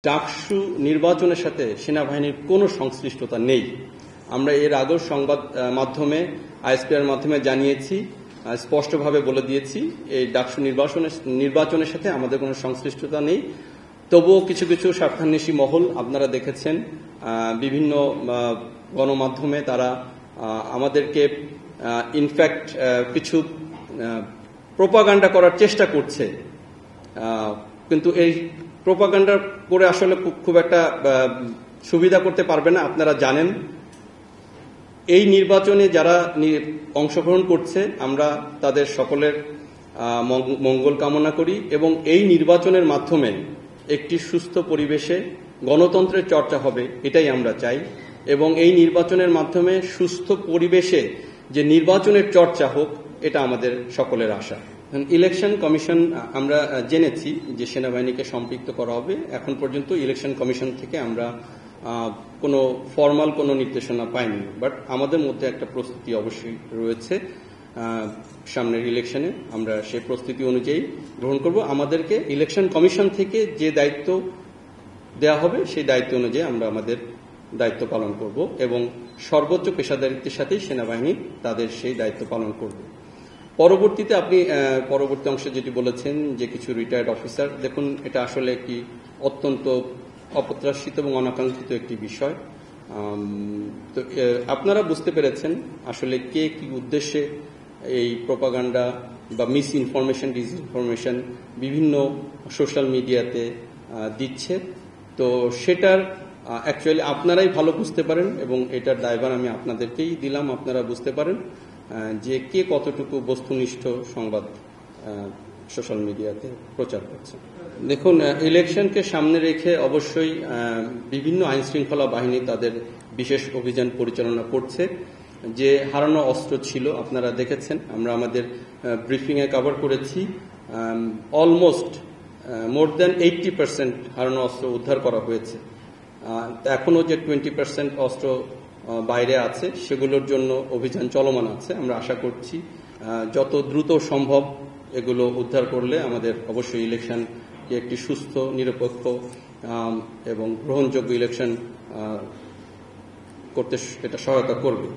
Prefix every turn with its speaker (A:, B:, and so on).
A: ডাকসু নির্বাচনের সাথে সেনাবাহিনীর কোনো সংশ্লিষ্টতা নেই। আমরা এর আগেও সংবাদ মাধ্যমে আইএসপিআর মাধ্যমে জানিয়েছি, স্পষ্টভাবে বলে দিয়েছি এই ডাকসু নির্বাচনের সাথে আমাদের কোনো সংশ্লিষ্টতা নেই। তবুও কিছু কিছু স্বার্থান্বেষী মহল আপনারা দেখেছেন বিভিন্ন গণমাধ্যমে তারা আমাদেরকে ইনফ্যাক্ট কিছু প্রোপাগান্ডা করার চেষ্টা করছে, কিন্তু এই প্রোপাগান্ডা করে আসলে খুব একটা সুবিধা করতে পারবে না। আপনারা জানেন এই নির্বাচনে যারা অংশগ্রহণ করছে আমরা তাদের সকলের মঙ্গল কামনা করি এবং এই নির্বাচনের মাধ্যমে একটি সুস্থ পরিবেশে গণতন্ত্রের চর্চা হবে এটাই আমরা চাই এবং এই নির্বাচনের মাধ্যমে সুস্থ পরিবেশে যে নির্বাচনের চর্চা হোক এটা আমাদের সকলের আশা। ইলেকশন কমিশন আমরা জেনেছি যে সেনাবাহিনীকে সম্পৃক্ত করা হবে। এখন পর্যন্ত ইলেকশন কমিশন থেকে আমরা কোনো ফর্মাল কোনো নির্দেশনা পাইনি, বাট আমাদের মধ্যে একটা প্রস্তুতি অবশ্যই রয়েছে। সামনের ইলেকশনে আমরা সেই প্রস্তুতি অনুযায়ী গ্রহণ করব। আমাদেরকে ইলেকশন কমিশন থেকে যে দায়িত্ব দেওয়া হবে সেই দায়িত্ব অনুযায়ী আমরা আমাদের দায়িত্ব পালন করব এবং সর্বোচ্চ পেশাদারিত্বের সাথেই সেনাবাহিনী তাদের সেই দায়িত্ব পালন করবে। পরবর্তীতে আপনি পরবর্তী অংশে যেটি বলেছেন যে কিছু রিটায়ার্ড অফিসার, দেখুন এটা আসলে একটি অত্যন্ত অপ্রত্যাশিত এবং অনাকাঙ্ক্ষিত একটি বিষয়। তো আপনারা বুঝতে পেরেছেন আসলে কে কি উদ্দেশ্যে এই প্রোপাগান্ডা বা মিস ইনফরমেশন, ডিসইনফরমেশন বিভিন্ন সোশ্যাল মিডিয়াতে দিচ্ছে। তো সেটার অ্যাকচুয়ালি আপনারাই ভালো বুঝতে পারেন এবং এটার দায়ভার আমি আপনাদেরকেই দিলাম, আপনারা বুঝতে পারেন যে কে কতটুকু বস্তুনিষ্ঠ সংবাদ সোশ্যাল মিডিয়াতে প্রচার করছে। দেখুন, ইলেকশনকে সামনে রেখে অবশ্যই বিভিন্ন আইনশৃঙ্খলা বাহিনী তাদের বিশেষ অভিযান পরিচালনা করছে। যে হারানো অস্ত্র ছিল আপনারা দেখেছেন, আমরা আমাদের ব্রিফিংয়ে কভার করেছি, অলমোস্ট মোর দ্যান 80% হারানো অস্ত্র উদ্ধার করা হয়েছে। এখনও যে 20% অস্ত্র বাইরে আছে সেগুলোর জন্য অভিযান চলমান আছে। আমরা আশা করছি যত দ্রুত সম্ভব এগুলো উদ্ধার করলে আমাদের অবশ্যই ইলেকশনকে একটি সুস্থ, নিরপেক্ষ এবং গ্রহণযোগ্য ইলেকশন করতে এটা সহায়তা করবে।